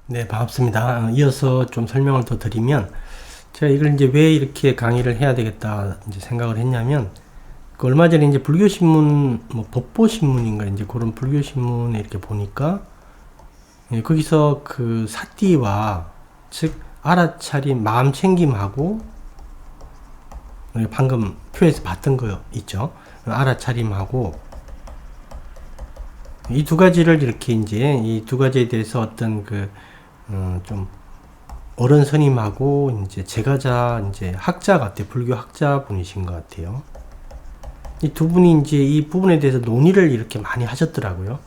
네, 반갑습니다. 이어서 좀 설명을 더 드리면, 제가 이걸 이제 왜 이렇게 강의를 해야 되겠다 이제 생각을 했냐면, 그 얼마 전에 이제 불교신문, 뭐 법보신문인가 이제 그런 불교신문에 이렇게 보니까, 거기서 그 사띠와, 즉, 알아차림, 마음 챙김하고, 방금 표에서 봤던 거 있죠? 알아차림하고, 이 두 가지를 이렇게 이제, 이 두 가지에 대해서 어떤 좀 어른 스님하고 이제 제가자 이제 학자 같아요. 불교 학자 분이신 것 같아요. 이 두 분이 이제 이 부분에 대해서 논의를 이렇게 많이 하셨더라고요.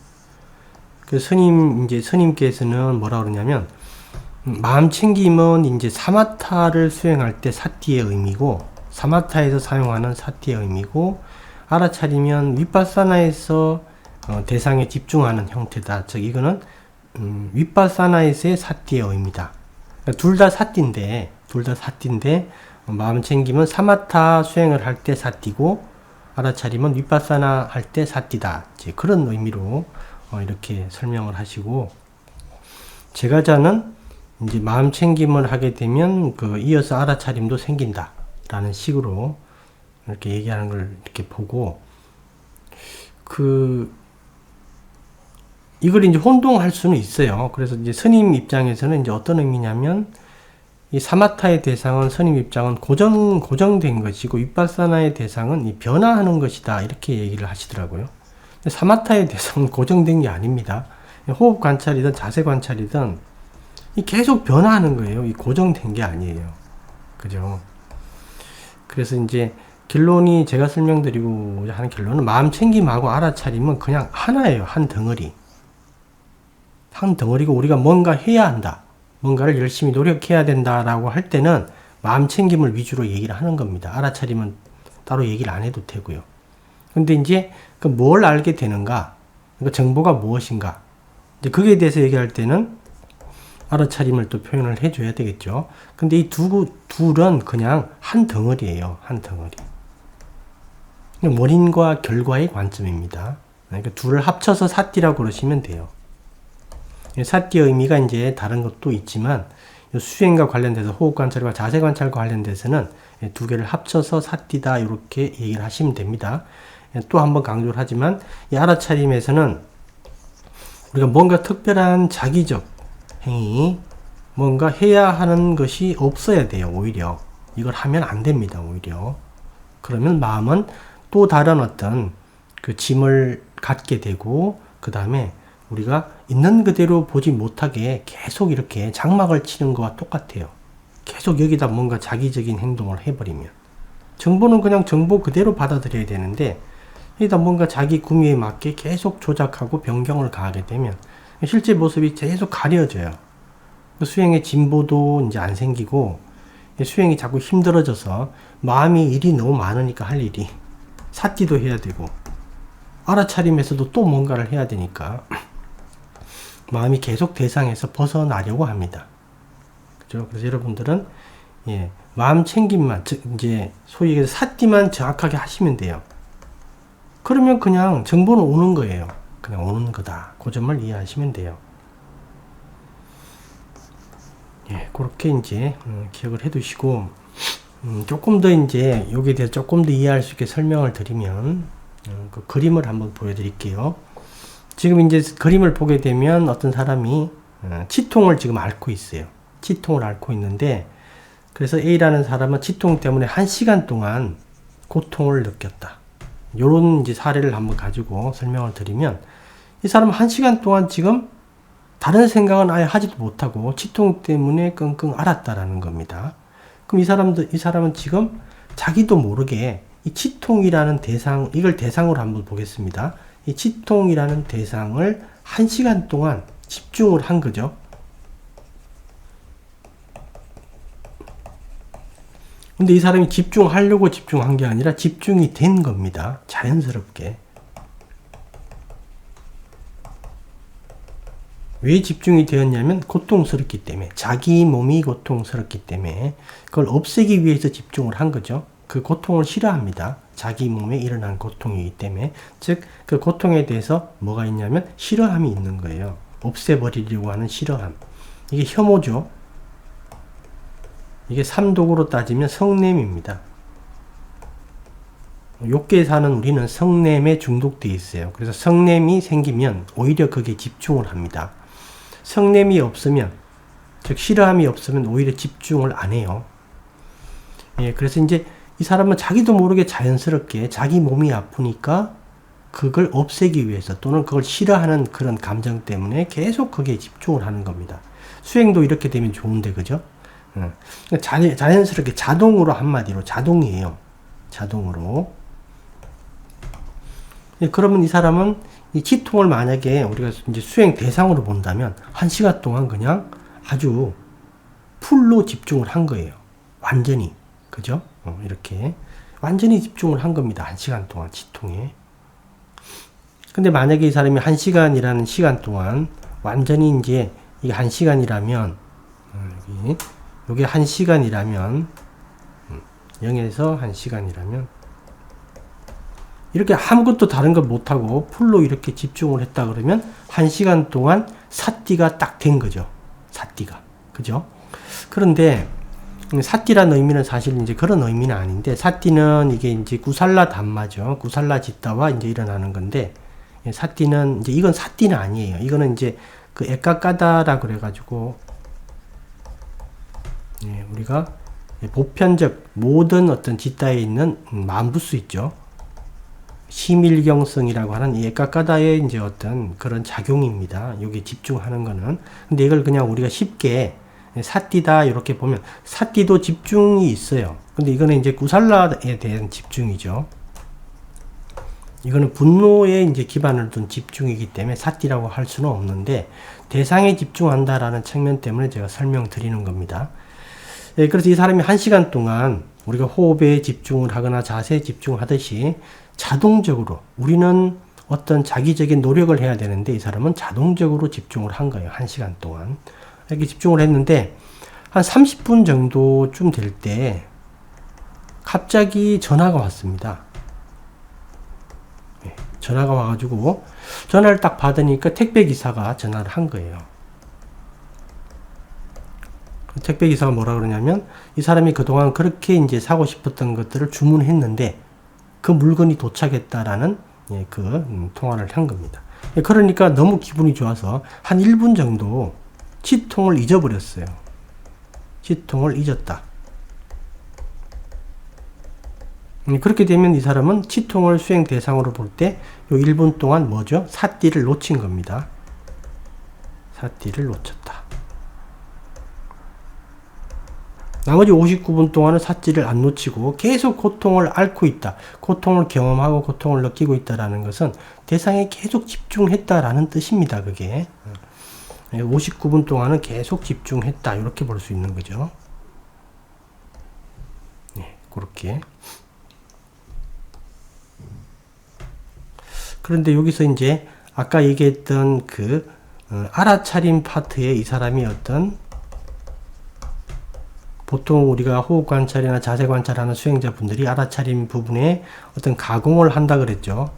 그 스님께서는 뭐라 그러냐면, 마음 챙김은 이제 사마타를 수행할 때 사티의 의미고, 사마타에서 사용하는 사티의 의미고, 알아차리면 윗바사나에서 대상에 집중하는 형태다. 즉 이거는 윗바사나에서의 사티의 의미다. 둘 다 사띠인데, 마음 챙김은 사마타 수행을 할 때 사띠고, 알아차림은 윗바사나 할 때 사띠다. 이제 그런 의미로 이렇게 설명을 하시고, 제가자는 이제 마음 챙김을 하게 되면 이어서 알아차림도 생긴다. 라는 식으로 이렇게 얘기하는 걸 이렇게 보고, 이걸 이제 혼동할 수는 있어요. 그래서 이제 스님 입장에서는 이제 어떤 의미냐면, 이 사마타의 대상은 스님 입장은 고정된 것이고, 윗바사나의 대상은 이 변화하는 것이다. 이렇게 얘기를 하시더라고요. 사마타의 대상은 고정된 게 아닙니다. 호흡 관찰이든 자세 관찰이든 이 계속 변화하는 거예요. 이 고정된 게 아니에요. 그죠? 그래서 이제 결론이 제가 설명드리고자 하는 결론은 마음 챙김하고 알아차림은 그냥 하나예요. 한 덩어리. 한 덩어리고 우리가 뭔가 해야 한다. 뭔가를 열심히 노력해야 된다라고 할 때는 마음 챙김을 위주로 얘기를 하는 겁니다. 알아차림은 따로 얘기를 안 해도 되고요. 근데 이제 뭘 알게 되는가? 정보가 무엇인가? 이제 거기에 대해서 얘기할 때는 알아차림을 또 표현을 해줘야 되겠죠. 근데 이 둘은 그냥 한 덩어리예요. 한 덩어리. 원인과 결과의 관점입니다. 그러니까 둘을 합쳐서 사띠라고 그러시면 돼요. 사띠의 의미가 이제 다른 것도 있지만 수행과 관련돼서 호흡 관찰과 자세 관찰과 관련돼서는 두 개를 합쳐서 사띠다 이렇게 얘기를 하시면 됩니다. 또 한번 강조를 하지만 이 알아차림에서는 우리가 뭔가 특별한 자기적 행위, 뭔가 해야 하는 것이 없어야 돼요. 오히려 이걸 하면 안 됩니다. 오히려 그러면 마음은 또 다른 어떤 짐을 갖게 되고, 그 다음에 우리가 있는 그대로 보지 못하게 계속 이렇게 장막을 치는 거와 똑같아요. 계속 여기다 뭔가 자기적인 행동을 해버리면 정보는 그냥 정보 그대로 받아들여야 되는데, 여기다 뭔가 자기 구미에 맞게 계속 조작하고 변경을 가하게 되면 실제 모습이 계속 가려져요. 수행의 진보도 이제 안 생기고, 수행이 자꾸 힘들어져서 마음이 일이 너무 많으니까 할 일이 사띠도 해야 되고, 알아차림에서도 또 뭔가를 해야 되니까 마음이 계속 대상에서 벗어나려고 합니다. 그죠? 그래서 여러분들은 마음 챙김만, 즉 이제 소위 얘기해서 사띠만 정확하게 하시면 돼요. 그러면 그냥 정보는 오는 거예요. 그냥 오는 거다. 그 점을 이해하시면 돼요. 그렇게 이제 기억을 해두시고, 조금 더 이제 여기에 대해서 조금 더 이해할 수 있게 설명을 드리면 그 그림을 한번 보여드릴게요. 지금 이제 그림을 보게 되면 어떤 사람이 치통을 지금 앓고 있어요. 치통을 앓고 있는데, 그래서 A라는 사람은 치통 때문에 1시간 동안 고통을 느꼈다. 요런 이제 사례를 한번 가지고 설명을 드리면, 이 사람은 1시간 동안 지금 다른 생각은 아예 하지도 못하고 치통 때문에 끙끙 앓았다라는 겁니다. 그럼 이 사람은 지금 자기도 모르게 이 치통이라는 대상, 이걸 대상으로 한번 보겠습니다. 이 치통이라는 대상을 1시간 동안 집중을 한 거죠. 근데 이 사람이 집중하려고 집중한 게 아니라 집중이 된 겁니다. 자연스럽게. 왜 집중이 되었냐면 고통스럽기 때문에, 자기 몸이 고통스럽기 때문에 그걸 없애기 위해서 집중을 한 거죠. 그 고통을 싫어합니다. 자기 몸에 일어난 고통이기 때문에. 즉 그 고통에 대해서 뭐가 있냐면 싫어함이 있는 거예요. 없애버리려고 하는 싫어함. 이게 혐오죠. 이게 삼독으로 따지면 성냄입니다. 욕계에 사는 우리는 성냄에 중독되어 있어요. 그래서 성냄이 생기면 오히려 그게 집중을 합니다. 성냄이 없으면, 즉 싫어함이 없으면 오히려 집중을 안 해요. 예, 그래서 이제 이 사람은 자기도 모르게 자연스럽게 자기 몸이 아프니까 그걸 없애기 위해서 또는 그걸 싫어하는 그런 감정 때문에 계속 거기에 집중을 하는 겁니다. 수행도 이렇게 되면 좋은데, 그죠? 자연스럽게 자동으로, 한마디로 자동이에요. 자동으로. 예, 그러면 이 사람은 이 치통을 만약에 우리가 이제 수행 대상으로 본다면 1시간 동안 그냥 아주 풀로 집중을 한 거예요. 완전히. 그죠? 이렇게 완전히 집중을 한 겁니다. 1시간 동안 치통에. 근데 만약에 이 사람이 1시간이라는 시간 동안 완전히 이제 이게 1시간이라면 여기 1시간이라면 0에서 1시간이라면 이렇게 아무것도 다른 걸 못하고 풀로 이렇게 집중을 했다 그러면 1시간 동안 사띠가 딱 된 거죠. 사띠가. 그죠? 그런데 사띠란 의미는 사실 이제 그런 의미는 아닌데, 사띠는 이게 이제 구살라 담마죠. 구살라 지따와 이제 일어나는 건데, 사띠는 이제 이건 사띠는 아니에요. 이거는 이제 그 에까까다라 그래가지고, 예, 우리가 보편적 모든 어떤 지따에 있는 만부수 있죠. 심일경성이라고 하는 이 에까까다의 이제 어떤 그런 작용입니다. 여기 집중하는 거는. 근데 이걸 그냥 우리가 쉽게 사띠다 이렇게 보면 사띠도 집중이 있어요. 근데 이거는 이제 구살라에 대한 집중이죠. 이거는 분노에 이제 기반을 둔 집중이기 때문에 사띠라고 할 수는 없는데, 대상에 집중한다라는 측면 때문에 제가 설명드리는 겁니다. 예, 그래서 이 사람이 1시간 동안 우리가 호흡에 집중을 하거나 자세에 집중을 하듯이 자동적으로, 우리는 어떤 자기적인 노력을 해야 되는데 이 사람은 자동적으로 집중을 한 거예요. 1시간 동안. 이렇게 집중을 했는데 한 30분 정도쯤 될 때 갑자기 전화가 왔습니다. 네, 전화가 와가지고 전화를 딱 받으니까 택배기사가 전화를 한 거예요. 택배기사가 뭐라 그러냐면, 이 사람이 그동안 그렇게 이제 사고 싶었던 것들을 주문했는데 그 물건이 도착했다라는 통화를 한 겁니다. 그러니까 너무 기분이 좋아서 한 1분 정도 치통을 잊어버렸어요. 치통을 잊었다. 그렇게 되면 이 사람은 치통을 수행 대상으로 볼 때 요 1분 동안 뭐죠? 사띠를 놓친 겁니다. 사띠를 놓쳤다. 나머지 59분 동안은 사띠를 안 놓치고 계속 고통을 앓고 있다. 고통을 경험하고 고통을 느끼고 있다라는 것은 대상에 계속 집중했다라는 뜻입니다. 그게. 59분 동안은 계속 집중했다. 이렇게 볼 수 있는 거죠. 네, 그렇게. 그런데 여기서 이제 아까 얘기했던 그 알아차림 파트에 이 사람이 어떤, 보통 우리가 호흡 관찰이나 자세 관찰하는 수행자분들이 알아차림 부분에 어떤 가공을 한다 그랬죠.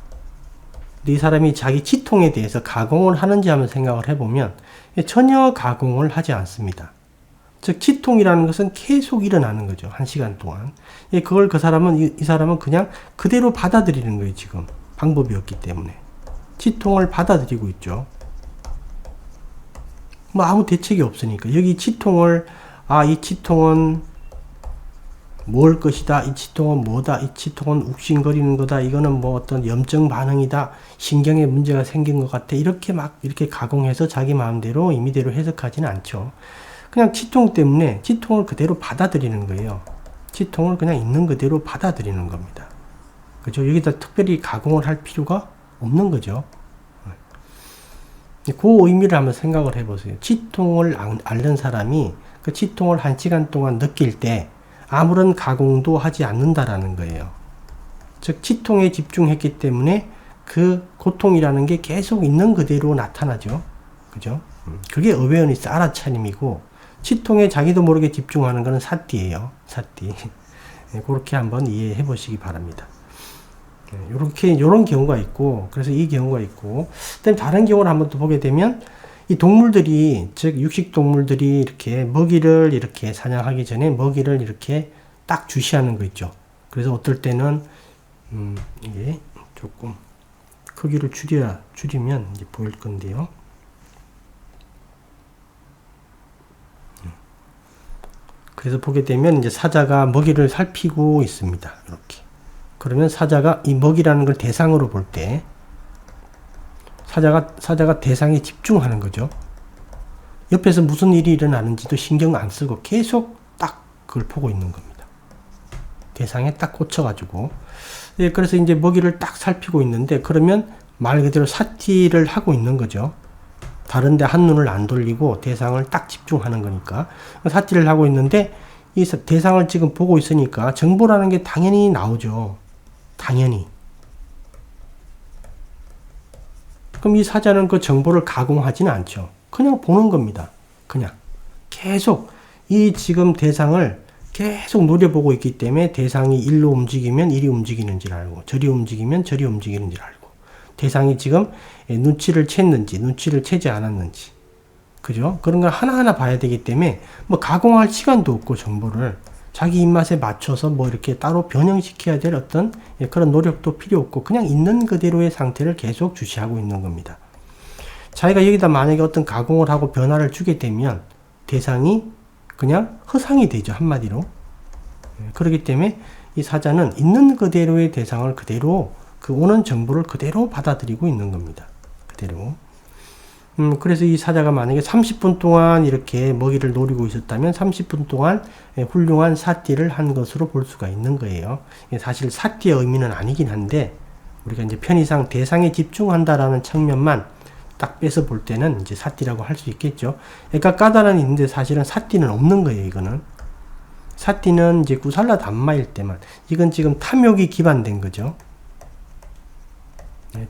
근데 이 사람이 자기 치통에 대해서 가공을 하는지 한번 생각을 해보면 전혀 가공을 하지 않습니다. 즉 치통이라는 것은 계속 일어나는 거죠. 1시간 동안. 그걸 그 사람은, 이 사람은 그냥 그대로 받아들이는 거예요. 지금 방법이 없기 때문에 치통을 받아들이고 있죠. 뭐 아무 대책이 없으니까. 여기 치통을, 이 치통은 뭘 것이다. 이 치통은 뭐다. 이 치통은 욱신거리는 거다. 이거는 뭐 어떤 염증 반응이다. 신경에 문제가 생긴 것 같아. 이렇게 막 이렇게 가공해서 자기 마음대로 임의대로 해석하지는 않죠. 그냥 치통 때문에 치통을 그대로 받아들이는 거예요. 치통을 그냥 있는 그대로 받아들이는 겁니다. 그죠? 여기다 특별히 가공을 할 필요가 없는 거죠. 그 의미를 한번 생각을 해보세요. 치통을 앓는 사람이 그 치통을 1시간 동안 느낄 때 아무런 가공도 하지 않는다라는 거예요. 즉 치통에 집중했기 때문에 그 고통이라는 게 계속 있는 그대로 나타나죠. 그죠? 그게 어웨어니스, 알아차림이고, 치통에 자기도 모르게 집중하는 것은 사띠예요. 사띠. 그렇게 한번 이해해 보시기 바랍니다. 요런 경우가 있고, 그래서 이 경우가 있고, 그다음에 다른 경우를 한번 또 보게 되면, 이 동물들이, 즉 육식 동물들이 이렇게 먹이를 이렇게 사냥하기 전에 먹이를 이렇게 딱 주시하는 거 있죠. 그래서 어떨 때는 이게 조금 크기를 줄이면 이제 보일 건데요. 그래서 보게 되면 이제 사자가 먹이를 살피고 있습니다. 이렇게. 그러면 사자가 이 먹이라는 걸 대상으로 볼 때 사자가 대상에 집중하는 거죠. 옆에서 무슨 일이 일어나는지도 신경 안 쓰고 계속 딱 그걸 보고 있는 겁니다. 대상에 딱 꽂혀가지고. 예, 그래서 이제 먹이를 딱 살피고 있는데, 그러면 말 그대로 사티를 하고 있는 거죠. 다른데 한눈을 안 돌리고 대상을 딱 집중하는 거니까. 사티를 하고 있는데, 이 대상을 지금 보고 있으니까 정보라는 게 당연히 나오죠. 당연히. 그럼 이 사자는 그 정보를 가공하지는 않죠. 그냥 보는 겁니다. 그냥. 계속 이 지금 대상을 계속 노려보고 있기 때문에 대상이 일로 움직이면 일이 움직이는지를 알고, 저리 움직이면 저리 움직이는지를 알고, 대상이 지금 눈치를 챘는지 눈치를 채지 않았는지, 그죠? 그런 걸 하나하나 봐야 되기 때문에 뭐 가공할 시간도 없고, 정보를 자기 입맛에 맞춰서 뭐 이렇게 따로 변형시켜야 될 어떤 그런 노력도 필요 없고, 그냥 있는 그대로의 상태를 계속 주시하고 있는 겁니다. 자기가 여기다 만약에 어떤 가공을 하고 변화를 주게 되면 대상이 그냥 허상이 되죠. 한마디로. 그렇기 때문에 이 사자는 있는 그대로의 대상을 그대로, 그 오는 정보를 그대로 받아들이고 있는 겁니다. 그대로. 그래서 이 사자가 만약에 30분 동안 이렇게 먹이를 노리고 있었다면 30분 동안 훌륭한 사띠를 한 것으로 볼 수가 있는 거예요. 사실 사띠의 의미는 아니긴 한데, 우리가 이제 편의상 대상에 집중한다라는 측면만 딱 빼서 볼 때는 이제 사띠라고 할 수 있겠죠. 그러니까 까다란이 있는데 사실은 사띠는 없는 거예요, 이거는. 사띠는 이제 구살라 담마일 때만. 이건 지금 탐욕이 기반된 거죠.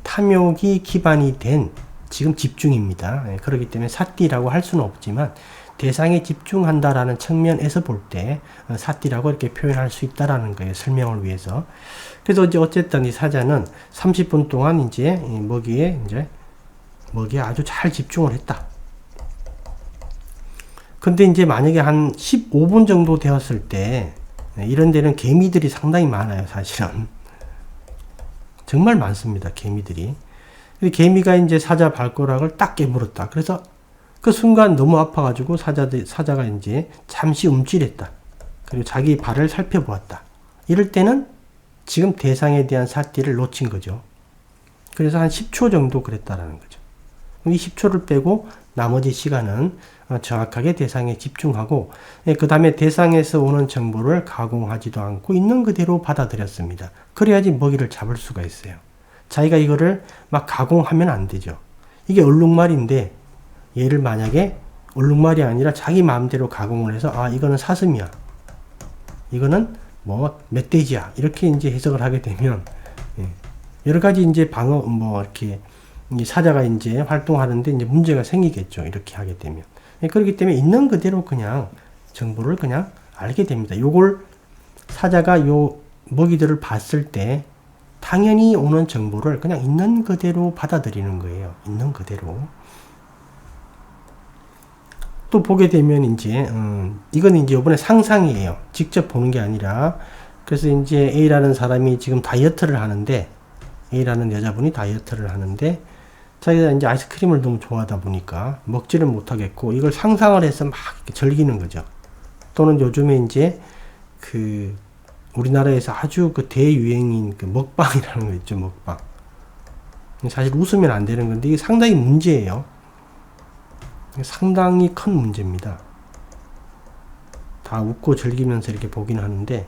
탐욕이 기반이 된 지금 집중입니다. 그렇기 때문에 사띠라고 할 수는 없지만 대상에 집중한다라는 측면에서 볼 때 사띠라고 이렇게 표현할 수 있다라는 거예요. 설명을 위해서. 그래서 이제 어쨌든 이 사자는 30분 동안 이제 먹이에 아주 잘 집중을 했다. 근데 이제 만약에 한 15분 정도 되었을 때, 이런 데는 개미들이 상당히 많아요, 사실은. 정말 많습니다, 개미들이. 개미가 이제 사자 발가락을 딱 깨물었다. 그래서 그 순간 너무 아파가지고 사자가 이제 잠시 움찔했다. 그리고 자기 발을 살펴보았다. 이럴 때는 지금 대상에 대한 사띠를 놓친 거죠. 그래서 한 10초 정도 그랬다라는 거죠. 이 10초를 빼고 나머지 시간은 정확하게 대상에 집중하고, 그 다음에 대상에서 오는 정보를 가공하지도 않고 있는 그대로 받아들였습니다. 그래야지 먹이를 잡을 수가 있어요. 자기가 이거를 막 가공하면 안 되죠. 이게 얼룩말인데, 얘를 만약에 얼룩말이 아니라 자기 마음대로 가공을 해서, 아, 이거는 사슴이야, 이거는 뭐 멧돼지야, 이렇게 이제 해석을 하게 되면, 여러 가지 이제 이렇게 사자가 이제 활동하는데 이제 문제가 생기겠죠. 이렇게 하게 되면. 그렇기 때문에 있는 그대로 그냥 정보를 그냥 알게 됩니다. 요걸 사자가 요 먹이들을 봤을 때 당연히 오는 정보를 그냥 있는 그대로 받아들이는 거예요. 있는 그대로. 또 보게 되면 이제 이건 이제 이번에 상상이에요. 직접 보는 게 아니라. 그래서 이제 A라는 사람이 지금 다이어트를 하는데, A라는 여자분이 다이어트를 하는데, 자기가 이제 아이스크림을 너무 좋아하다 보니까 먹지를 못하겠고, 이걸 상상을 해서 막 이렇게 즐기는 거죠. 또는 요즘에 이제 우리나라에서 아주 대유행인 먹방이라는 거 있죠, 먹방. 사실 웃으면 안 되는 건데, 이게 상당히 문제예요. 상당히 큰 문제입니다. 다 웃고 즐기면서 이렇게 보긴 하는데,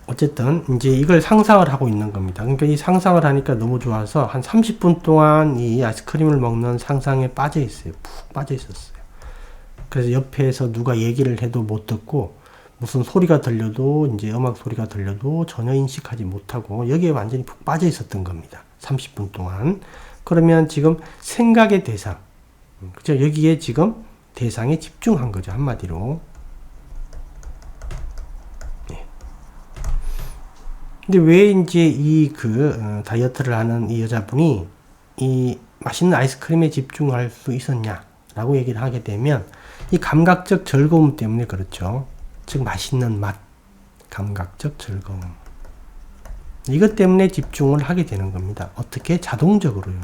어쨌든 이제 이걸 상상을 하고 있는 겁니다. 그러니까 이 상상을 하니까 너무 좋아서 한 30분 동안 이 아이스크림을 먹는 상상에 빠져 있어요. 푹 빠져 있었어요. 그래서 옆에서 누가 얘기를 해도 못 듣고, 무슨 소리가 들려도, 이제 음악 소리가 들려도 전혀 인식하지 못하고 여기에 완전히 푹 빠져 있었던 겁니다. 30분 동안. 그러면 지금 생각의 대상, 그죠? 여기에 지금 대상에 집중한 거죠, 한마디로. 근데 왜 이제 다이어트를 하는 이 여자분이 이 맛있는 아이스크림에 집중할 수 있었냐? 라고 얘기를 하게 되면 이 감각적 즐거움 때문에 그렇죠. 즉 맛있는 맛, 감각적 즐거움. 이것 때문에 집중을 하게 되는 겁니다. 어떻게? 자동적으로요.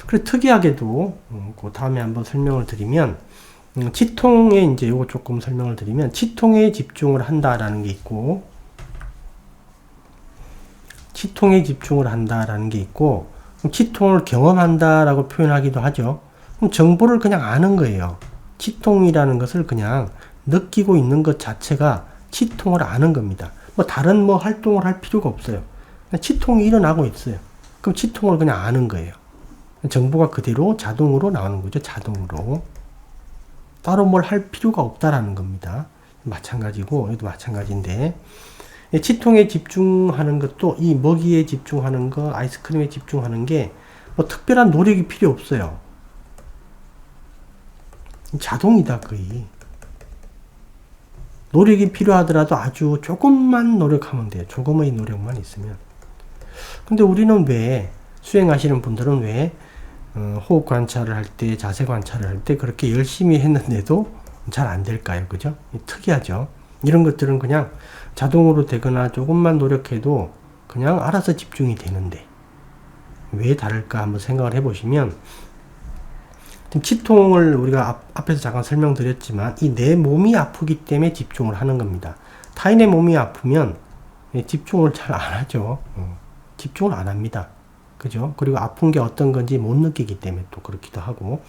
그리고 특이하게도 그 다음에 한번 설명을 드리면 치통에 이제 요거 조금 설명을 드리면 치통에 집중을 한다라는 게 있고 치통에 집중을 한다라는 게 있고 치통을 경험한다라고 표현하기도 하죠. 그럼 정보를 그냥 아는 거예요. 치통이라는 것을 그냥 느끼고 있는 것 자체가 치통을 아는 겁니다. 뭐 다른 뭐 활동을 할 필요가 없어요. 그냥 치통이 일어나고 있어요. 그럼 치통을 그냥 아는 거예요. 정보가 그대로 자동으로 나오는 거죠. 자동으로. 따로 뭘 할 필요가 없다라는 겁니다. 마찬가지고 여기도 마찬가지인데 치통에 집중하는 것도 이 먹이에 집중하는 거, 아이스크림에 집중하는 게 뭐 특별한 노력이 필요 없어요. 자동이다 거의. 노력이 필요하더라도 아주 조금만 노력하면 돼요. 조금의 노력만 있으면. 근데 우리는 왜 수행하시는 분들은 왜 호흡 관찰을 할 때, 자세 관찰을 할 때 그렇게 열심히 했는데도 잘 안 될까요? 그죠? 특이하죠? 이런 것들은 그냥 자동으로 되거나 조금만 노력해도 그냥 알아서 집중이 되는데 왜 다를까 한번 생각을 해보시면 치통을 우리가 앞에서 잠깐 설명드렸지만 이 내 몸이 아프기 때문에 집중을 하는 겁니다. 타인의 몸이 아프면 집중을 잘 안 하죠. 집중을 안 합니다. 그죠? 그리고 아픈 게 어떤 건지 못 느끼기 때문에 또 그렇기도 하고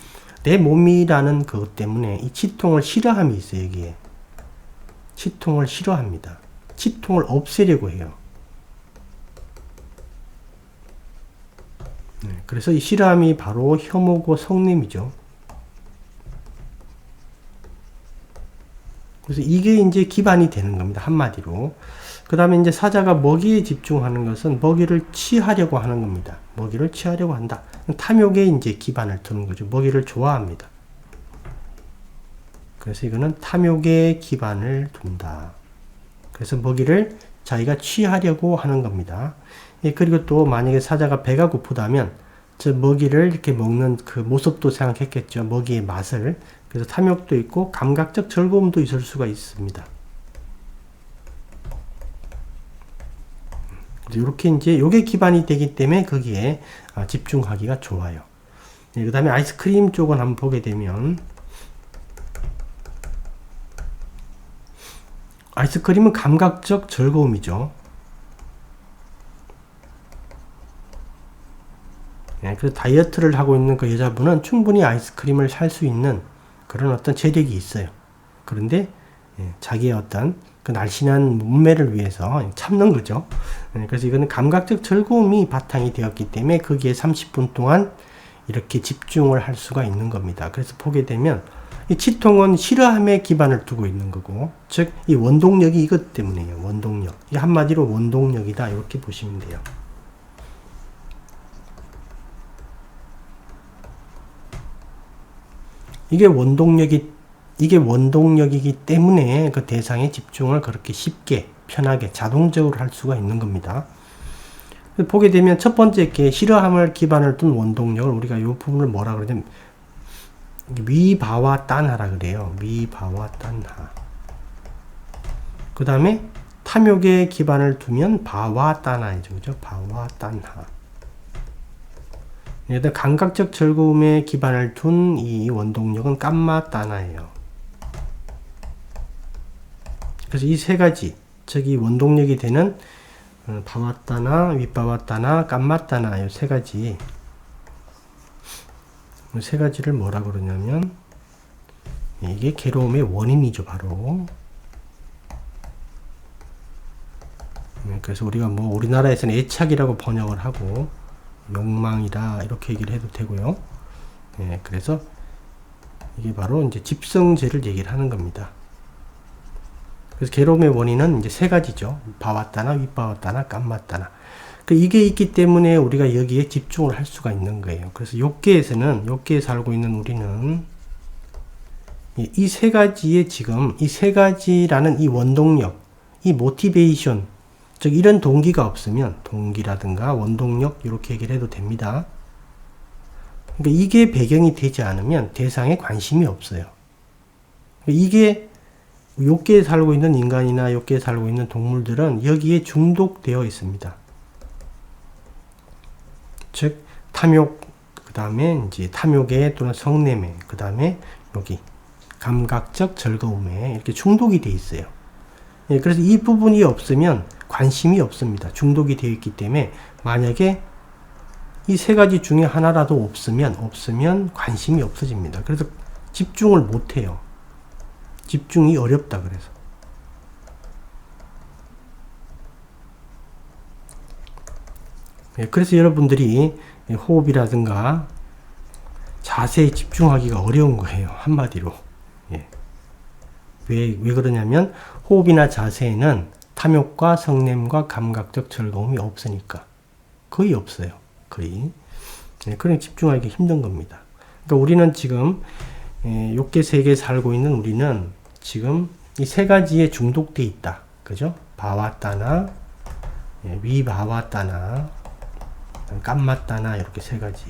내 몸이라는 그것 때문에 이 치통을 싫어함이 있어요. 여기에 치통을 싫어합니다. 치통을 없애려고 해요. 그래서 이 싫어함이 바로 혐오고 성냄이죠. 그래서 이게 이제 기반이 되는 겁니다. 한마디로. 그 다음에 이제 사자가 먹이에 집중하는 것은 먹이를 취하려고 하는 겁니다. 먹이를 취하려고 한다. 탐욕에 이제 기반을 두는 거죠. 먹이를 좋아합니다. 그래서 이거는 탐욕에 기반을 둔다. 그래서 먹이를 자기가 취하려고 하는 겁니다. 그리고 또 만약에 사자가 배가 고프다면 저 먹이를 이렇게 먹는 그 모습도 생각했겠죠. 먹이의 맛을. 그래서 탐욕도 있고 감각적 즐거움도 있을 수가 있습니다. 이렇게 이제 요게 기반이 되기 때문에 거기에 집중하기가 좋아요. 그 다음에 아이스크림 쪽은 한번 보게 되면 아이스크림은 감각적 즐거움이죠. 그래서 다이어트를 하고 있는 그 여자분은 충분히 아이스크림을 살 수 있는 그런 어떤 재력이 있어요. 그런데 자기의 어떤 그 날씬한 몸매를 위해서 참는 거죠. 그래서 이거는 감각적 즐거움이 바탕이 되었기 때문에 거기에 30분 동안 이렇게 집중을 할 수가 있는 겁니다. 그래서 보게 되면 이 치통은 싫어함에 기반을 두고 있는 거고, 즉 이 원동력이 이것 때문이에요. 원동력. 이 한마디로 원동력이다 이렇게 보시면 돼요. 이게 원동력이기 때문에 그 대상에 집중을 그렇게 쉽게, 편하게, 자동적으로 할 수가 있는 겁니다. 보게 되면 첫 번째 게 싫어함을 기반을 둔 원동력을 우리가 이 부분을 뭐라 그러냐면 위바와 딴하라 그래요. 위바와 딴하. 그 다음에 탐욕에 기반을 두면 바와 딴하이죠. 그죠? 바와 딴하. 얘들 감각적 즐거움에 기반을 둔 이 원동력은 깜마 따나예요. 그래서 이 세 가지, 즉 이 원동력이 되는 바와따나, 윗바와따나, 깜마따나 이 세 가지, 이 세 가지를 뭐라 그러냐면 이게 괴로움의 원인이죠, 바로. 그래서 우리가 뭐 우리나라에서는 애착이라고 번역을 하고 욕망이다 이렇게 얘기를 해도 되고요. 그래서 이게 바로 이제 집성제를 얘기를 하는 겁니다. 그래서 괴로움의 원인은 이제 세 가지죠. 바와따나, 윗바와따나, 깜마따나. 이게 있기 때문에 우리가 여기에 집중을 할 수가 있는 거예요. 그래서 욕계에 살고 있는 우리는 이 세 가지의 지금 이 세 가지라는 이 원동력, 이 모티베이션, 즉 이런 동기가 없으면 동기라든가 원동력 이렇게 얘기를 해도 됩니다. 그러니까 이게 배경이 되지 않으면 대상에 관심이 없어요. 그러니까 이게 욕계에 살고 있는 인간이나 욕계에 살고 있는 동물들은 여기에 중독되어 있습니다. 즉 탐욕, 그 다음에 이제 탐욕에 또는 성냄에, 그 다음에 여기 감각적 즐거움에 이렇게 중독이 되어 있어요. 예, 그래서 이 부분이 없으면 관심이 없습니다. 중독이 되어 있기 때문에 만약에 이 세 가지 중에 하나라도 없으면 관심이 없어집니다. 그래서 집중을 못 해요. 집중이 어렵다 그래서. 예, 그래서 여러분들이 호흡이라든가 자세에 집중하기가 어려운 거예요. 한마디로. 예. 왜 그러냐면 호흡이나 자세에는 탐욕과 성냄과 감각적 즐거움이 없으니까. 거의 없어요. 거의. 예, 그러니 집중하기 힘든 겁니다. 그러니까 우리는 지금 욕계 세계에 살고 있는 우리는 지금 이 세 가지에 중독돼 있다. 그죠? 바와따나, 위바와따나, 깜마따나 이렇게 세 가지.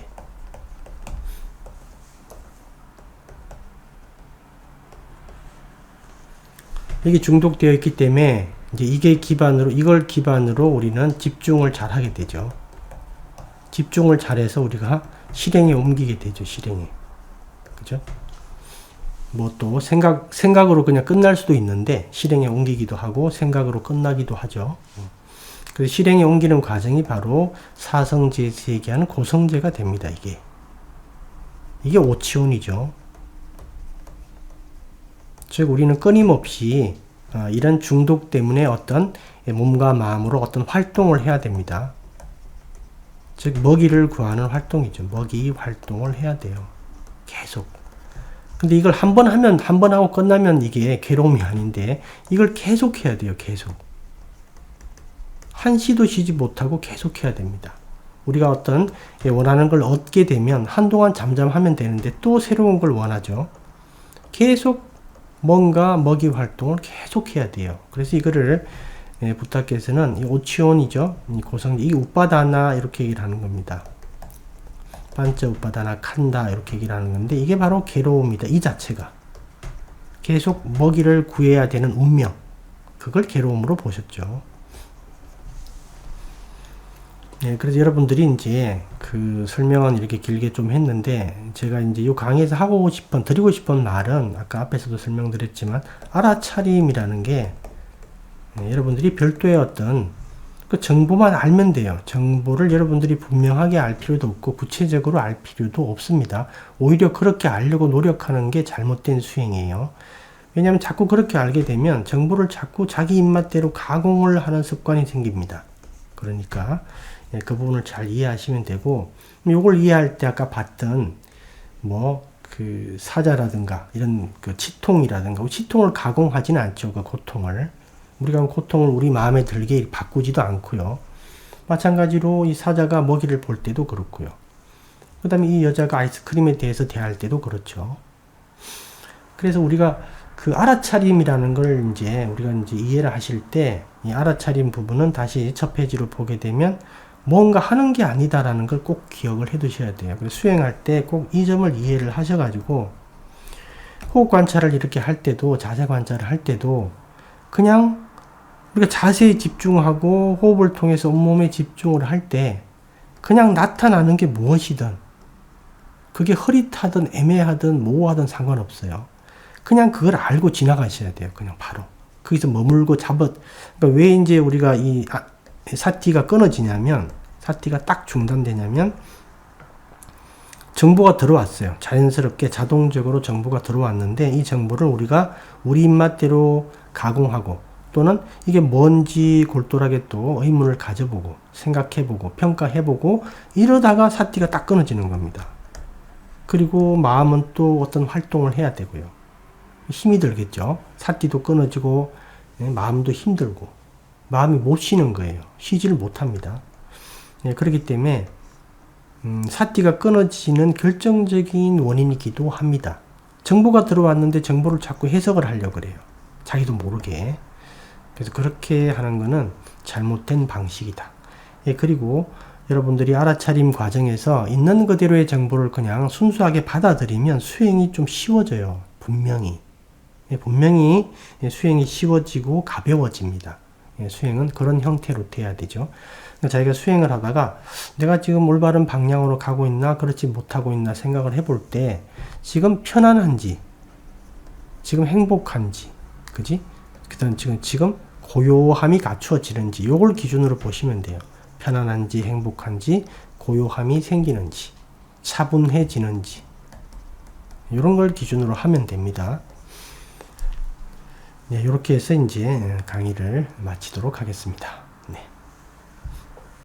이게 중독되어 있기 때문에 이제 이걸 기반으로 우리는 집중을 잘 하게 되죠. 집중을 잘해서 우리가 실행에 옮기게 되죠. 실행에. 그죠? 뭐 또 생각으로 그냥 끝날 수도 있는데 실행에 옮기기도 하고 생각으로 끝나기도 하죠. 그래서 실행에 옮기는 과정이 바로 사성제에서 얘기하는 고성제가 됩니다. 이게 오치온이죠. 즉 우리는 끊임없이 이런 중독 때문에 어떤 몸과 마음으로 어떤 활동을 해야 됩니다. 즉 먹이를 구하는 활동이죠. 먹이 활동을 해야 돼요. 계속. 근데 이걸 한 번 하고 끝나면 이게 괴로움이 아닌데 이걸 계속 해야 돼요. 계속. 한시도 쉬지 못하고 계속 해야 됩니다. 우리가 어떤 원하는 걸 얻게 되면 한동안 잠잠하면 되는데 또 새로운 걸 원하죠. 계속 뭔가 먹이 활동을 계속 해야 돼요. 그래서 이거를 부타께서는 이 오치온이죠. 이 고성제, 이 우빠다나 이렇게 얘기를 하는 겁니다. 반자 우빠다나 칸다 이렇게 얘기를 하는 건데 이게 바로 괴로움이다. 이 자체가. 계속 먹이를 구해야 되는 운명. 그걸 괴로움으로 보셨죠. 예, 그래서 여러분들이 이제 그 설명은 이렇게 길게 좀 했는데 제가 이제 이 강의에서 드리고 싶은 말은 아까 앞에서도 설명드렸지만 알아차림이라는 게 여러분들이 별도의 어떤 그 정보만 알면 돼요. 정보를 여러분들이 분명하게 알 필요도 없고 구체적으로 알 필요도 없습니다. 오히려 그렇게 알려고 노력하는 게 잘못된 수행이에요. 왜냐하면 자꾸 그렇게 알게 되면 정보를 자꾸 자기 입맛대로 가공을 하는 습관이 생깁니다. 그러니까 그 부분을 잘 이해하시면 되고, 요걸 이해할 때 아까 봤던 그 사자라든가 이런 그 치통이라든가, 치통을 가공하지는 않죠. 그 고통을. 우리가 고통을 우리 마음에 들게 바꾸지도 않고요. 마찬가지로 이 사자가 먹이를 볼 때도 그렇고요. 그 다음에 이 여자가 아이스크림에 대해서 대할 때도 그렇죠. 그래서 우리가 그 알아차림이라는 걸 우리가 이해를 하실 때, 이 알아차림 부분은 다시 첫 페이지로 보게 되면 뭔가 하는 게 아니다라는 걸 꼭 기억을 해 두셔야 돼요. 그래서 수행할 때 꼭 이 점을 이해를 하셔가지고, 호흡 관찰을 이렇게 할 때도, 자세 관찰을 할 때도, 그냥 우리가 자세에 집중하고 호흡을 통해서 온몸에 집중을 할 때, 그냥 나타나는 게 무엇이든, 그게 흐릿하든 애매하든 모호하든 상관없어요. 그냥 그걸 알고 지나가셔야 돼요. 그냥 바로. 거기서 머물고 그러니까 왜 이제 우리가 이 사티가 끊어지냐면, 사티가 딱 중단되냐면, 정보가 들어왔어요. 자연스럽게 자동적으로 정보가 들어왔는데, 이 정보를 우리가 우리 입맛대로 가공하고, 또는 이게 뭔지 골똘하게 또 의문을 가져보고, 생각해보고, 평가해보고, 이러다가 사티가 딱 끊어지는 겁니다. 그리고 마음은 또 어떤 활동을 해야 되고요. 힘이 들겠죠. 사티도 끊어지고, 마음도 힘들고, 마음이 못 쉬는 거예요. 쉬지를 못합니다. 그렇기 때문에 사티가 끊어지는 결정적인 원인이기도 합니다. 정보가 들어왔는데 정보를 자꾸 해석을 하려고 그래요. 자기도 모르게. 그래서 그렇게 하는 거는 잘못된 방식이다. 예, 그리고 여러분들이 알아차림 과정에서 있는 그대로의 정보를 그냥 순수하게 받아들이면 수행이 좀 쉬워져요. 분명히. 예, 분명히 수행이 쉬워지고 가벼워집니다. 예, 수행은 그런 형태로 돼야 되죠. 자기가 수행을 하다가 내가 지금 올바른 방향으로 가고 있나 그렇지 못하고 있나 생각을 해볼 때 지금 편안한지 지금 행복한지 그지? 그다음 지금 고요함이 갖추어지는지 요걸 기준으로 보시면 돼요. 편안한지 행복한지 고요함이 생기는지 차분해지는지 이런 걸 기준으로 하면 됩니다. 네, 이렇게 해서 이제 강의를 마치도록 하겠습니다.